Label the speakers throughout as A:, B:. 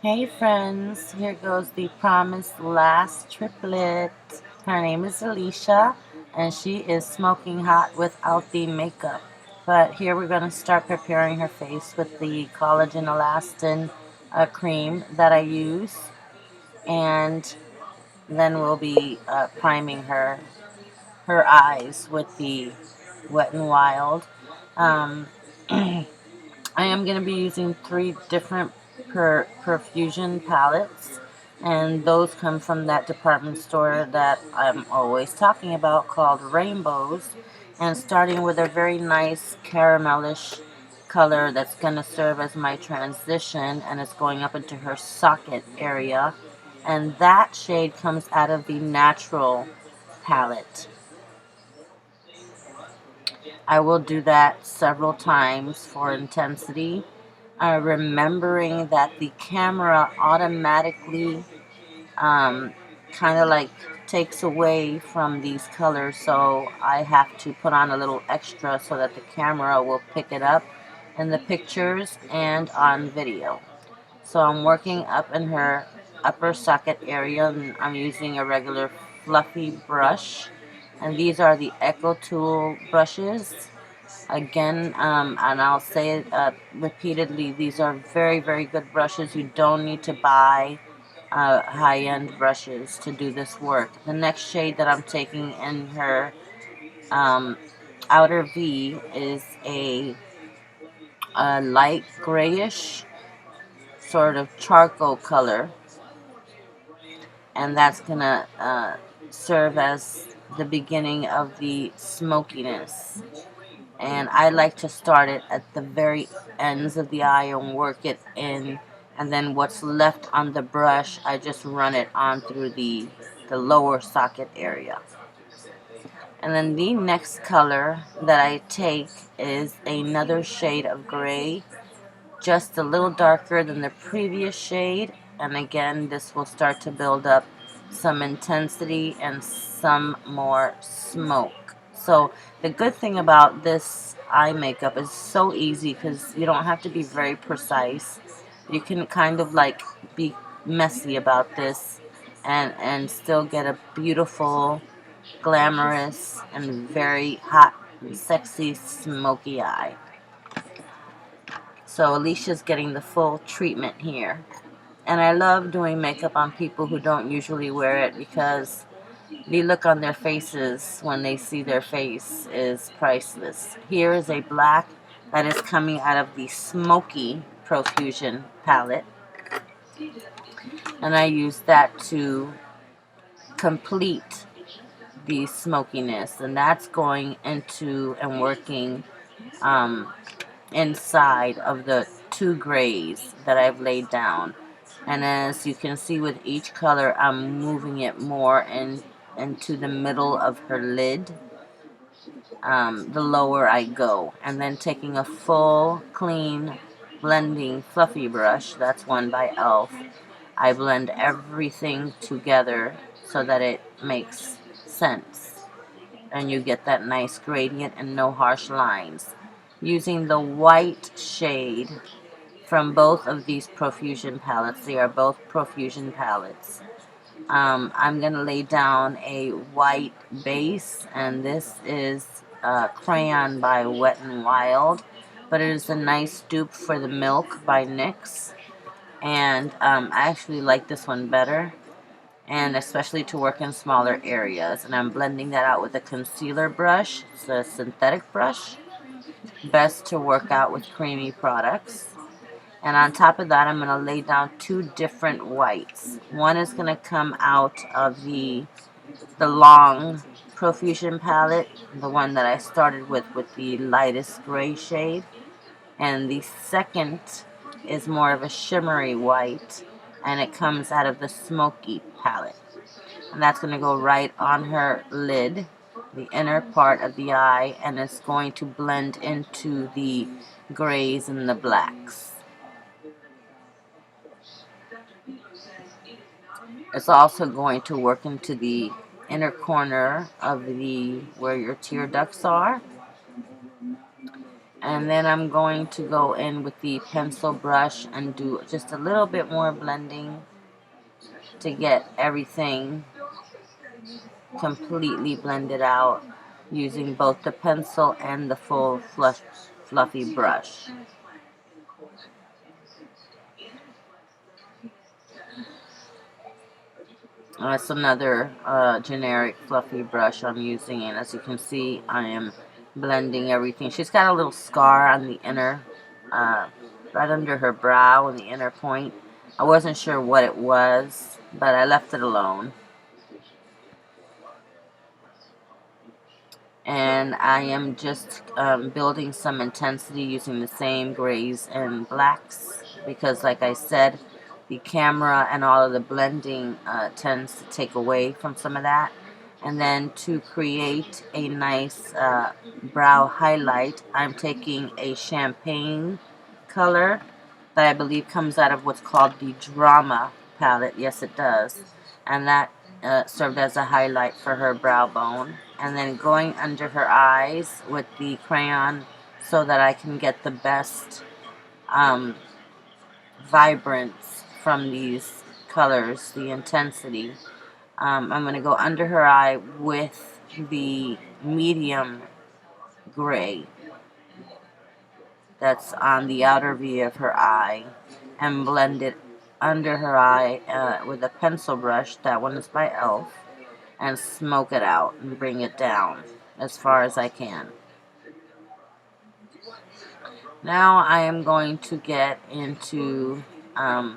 A: Hey friends, here goes the promised last triplet. Her name is Alicia, and she is smoking hot without the makeup. But here we're going to start preparing her face with the collagen elastin cream that I use, and then we'll be priming her eyes with the Wet n Wild. Um, I am going to be using three different perfusion palettes, and those come from that department store that I'm always talking about called Rainbows. And starting with a very nice caramelish color that's going to serve as my transition, and it's going up into her socket area. And that shade comes out of the Natural palette. I will do that several times for intensity, remembering that the camera automatically kind of like takes away from these colors, so I have to put on a little extra so that the camera will pick it up in the pictures and on video. So I'm working up in her upper socket area, and I'm using a regular fluffy brush, and these are the Echo Tool brushes. Again, and I'll say it repeatedly, these are very, very good brushes. You don't need to buy high-end brushes to do this work. The next shade that I'm taking in her um, outer V is a light grayish sort of charcoal color, and that's going to serve as the beginning of the smokiness. And I like to start it at the very ends of the eye and work it in, and then what's left on the brush I just run it on through the lower socket area. And then the next color that I take is another shade of gray, just a little darker than the previous shade, and again this will start to build up some intensity and some more smoke. So the good thing about this eye makeup is so easy because you don't have to be very precise. You can kind of like be messy about this and still get a beautiful, glamorous, and very hot and sexy smoky eye. So Alicia's getting the full treatment here. And I love doing makeup on people who don't usually wear it because the look on their faces when they see their face is priceless. Here is a black that is coming out of the Smoky Profusion palette. And I use that to complete the smokiness. And that's going into and working um, inside of the two grays that I've laid down. And as you can see with each color, I'm moving it more into the middle of her lid, the lower I go. And then taking a full, clean, blending fluffy brush, that's one by e.l.f., I blend everything together so that it makes sense. And you get that nice gradient and no harsh lines. Using the white shade from both of these Profusion palettes. They are both Profusion palettes. I'm going to lay down a white base, and this is Crayon by Wet n Wild, but it is a nice dupe for the Milk by NYX, and I actually like this one better, and especially to work in smaller areas. And I'm blending that out with a concealer brush. It's a synthetic brush, best to work out with creamy products. And on top of that, I'm going to lay down two different whites. One is going to come out of the long Profusion palette, the one that I started with the lightest gray shade. And the second is more of a shimmery white, and it comes out of the Smoky palette. And that's going to go right on her lid, the inner part of the eye, and it's going to blend into the grays and the blacks. It's also going to work into the inner corner of the where your tear ducts are. And then I'm going to go in with the pencil brush and do just a little bit more blending to get everything completely blended out using both the pencil and the full fluffy brush. That's another generic fluffy brush I'm using, and as you can see, I am blending everything. She's got a little scar on the inner, right under her brow in the inner point. I wasn't sure what it was, but I left it alone. And I am just building some intensity using the same grays and blacks because, like I said, the camera and all of the blending tends to take away from some of that. And then to create a nice brow highlight, I'm taking a champagne color that I believe comes out of what's called the Drama palette. Yes, it does. And that served as a highlight for her brow bone. And then going under her eyes with the crayon so that I can get the best vibrance from these colors, the intensity. I'm going to go under her eye with the medium gray that's on the outer V of her eye and blend it under her eye with a pencil brush. That one is by e.l.f. And smoke it out and bring it down as far as I can. Now I am going to get into, I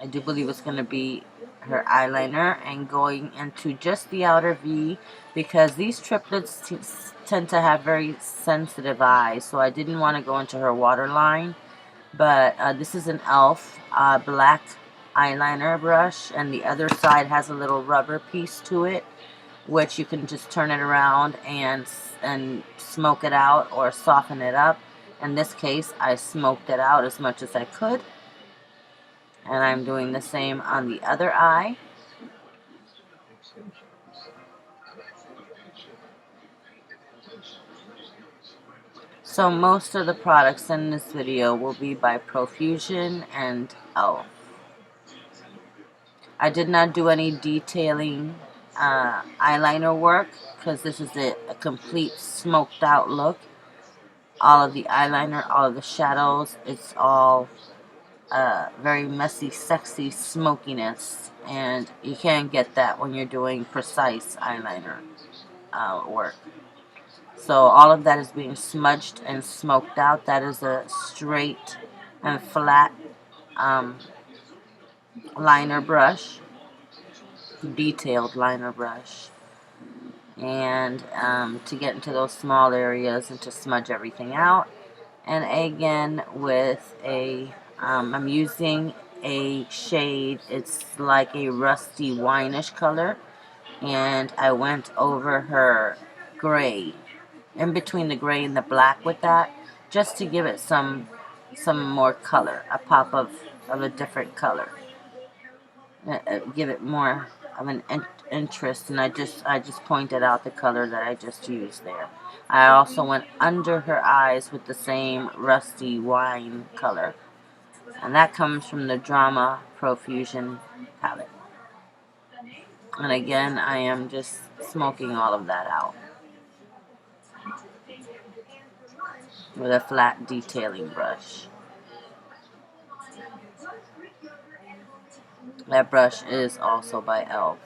A: do believe it's going to be her eyeliner, and going into just the outer V because these triplets tend to have very sensitive eyes, so I didn't want to go into her waterline. But this is an e.l.f. Black eyeliner brush, and the other side has a little rubber piece to it, which you can just turn it around and smoke it out or soften it up. In this case, I smoked it out as much as I could. And I'm doing the same on the other eye. So most of the products in this video will be by Profusion and e.l.f. I did not do any detailing eyeliner work because this is a complete smoked out look. All of the eyeliner, all of the shadows, it's all very messy, sexy smokiness, and you can't get that when you're doing precise eyeliner work. So all of that is being smudged and smoked out. That is a straight and flat liner brush, detailed liner brush, and to get into those small areas and to smudge everything out. And again with a I'm using a shade, it's like a rusty wineish color, and I went over her gray, in between the gray and the black with that, just to give it some more color, a pop of a different color, give it more of an interest. And I just pointed out the color that I just used there. I also went under her eyes with the same rusty wine color, and that comes from the Drama Profusion palette. And again, I am just smoking all of that out with a flat detailing brush. That brush is also by e.l.f.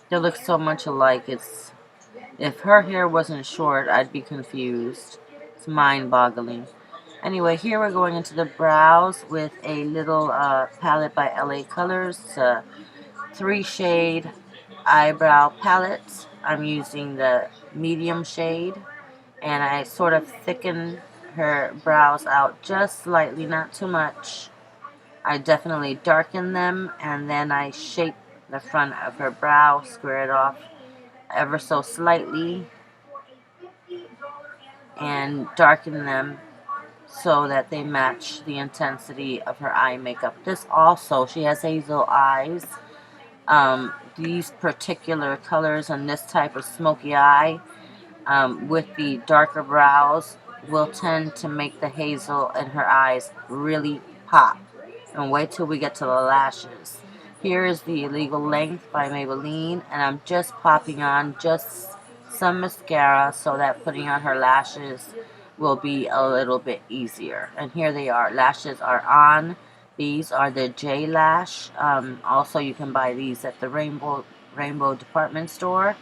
A: They look so much alike. If her hair wasn't short, I'd be confused. It's mind-boggling. Anyway, here we're going into the brows with a little palette by LA Colors. It's a 3-shade eyebrow palette. I'm using the medium shade, and I sort of thicken her brows out just slightly, not too much. I definitely darken them, and then I shape the front of her brow, square it off ever so slightly, and darken them so that they match the intensity of her eye makeup. This also, she has hazel eyes. These particular colors and this type of smoky eye with the darker brows will tend to make the hazel in her eyes really pop. And wait till we get to the lashes. Here is the Illegal Length by Maybelline, and I'm just popping on just some mascara so that putting on her lashes will be a little bit easier. And here they are. Lashes are on. These are the J Lash. Also, you can buy these at the Rainbow department store.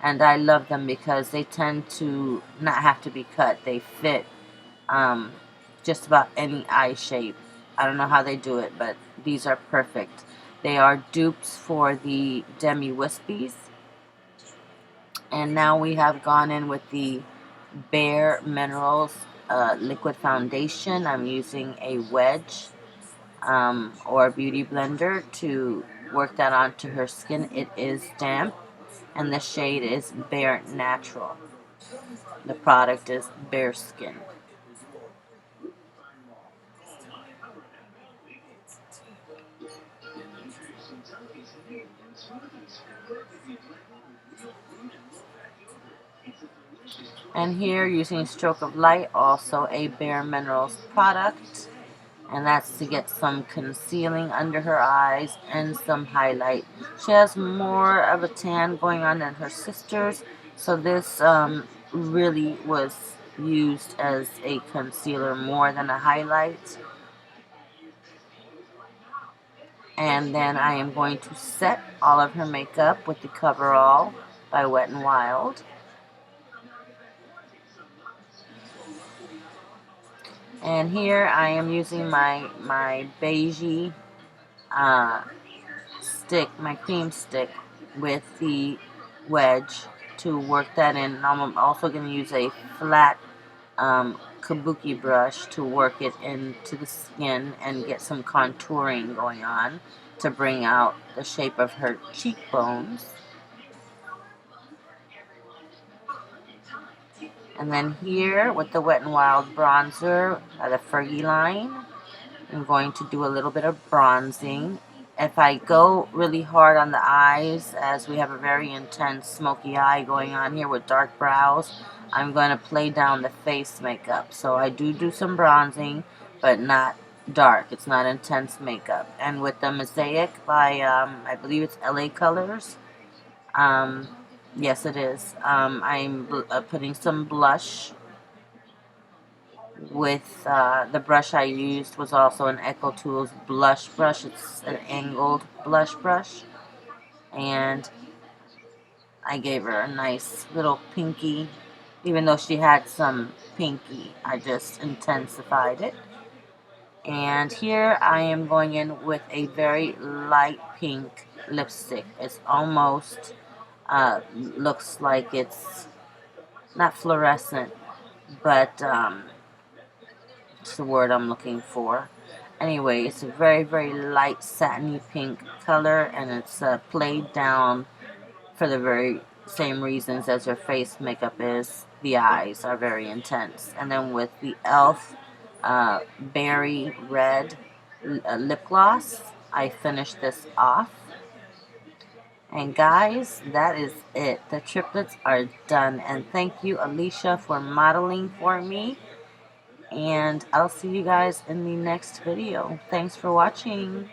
A: And I love them because they tend to not have to be cut. They fit um, just about any eye shape. I don't know how they do it, but these are perfect. They are dupes for the Demi Wispies. And now we have gone in with the Bare Minerals liquid foundation. I'm using a wedge or a beauty blender to work that onto her skin. It is damp, and the shade is Bare Natural. The product is Bare Skin. And here, using Stroke of Light, also a Bare Minerals product. And that's to get some concealing under her eyes and some highlight. She has more of a tan going on than her sisters, so this really was used as a concealer more than a highlight. And then I am going to set all of her makeup with the Coverall by Wet n Wild. And here I am using my beigey stick, my cream stick, with the wedge to work that in. And I'm also going to use a flat kabuki brush to work it into the skin and get some contouring going on to bring out the shape of her cheekbones. And then here with the Wet n Wild bronzer by the Fergie line, I'm going to do a little bit of bronzing. If I go really hard on the eyes, as we have a very intense smoky eye going on here with dark brows, I'm going to play down the face makeup. So I do some bronzing, but not dark. It's not intense makeup. And with the Mosaic by, I believe it's LA Colors. Yes, it is. I'm putting some blush with the brush I used was also an Echo Tools blush brush. It's an angled blush brush, and I gave her a nice little pinky. Even though she had some pinky, I just intensified it. And here I am going in with a very light pink lipstick. It's almost looks like it's not fluorescent, but it's the word I'm looking for. Anyway, it's a very light satiny pink color, and it's played down for the very same reasons as her face makeup is. The eyes are very intense. And then with the e.l.f. Berry Red lip gloss, I finished this off. And guys, that is it. The triplets are done. And thank you, Alicia, for modeling for me. And I'll see you guys in the next video. Thanks for watching.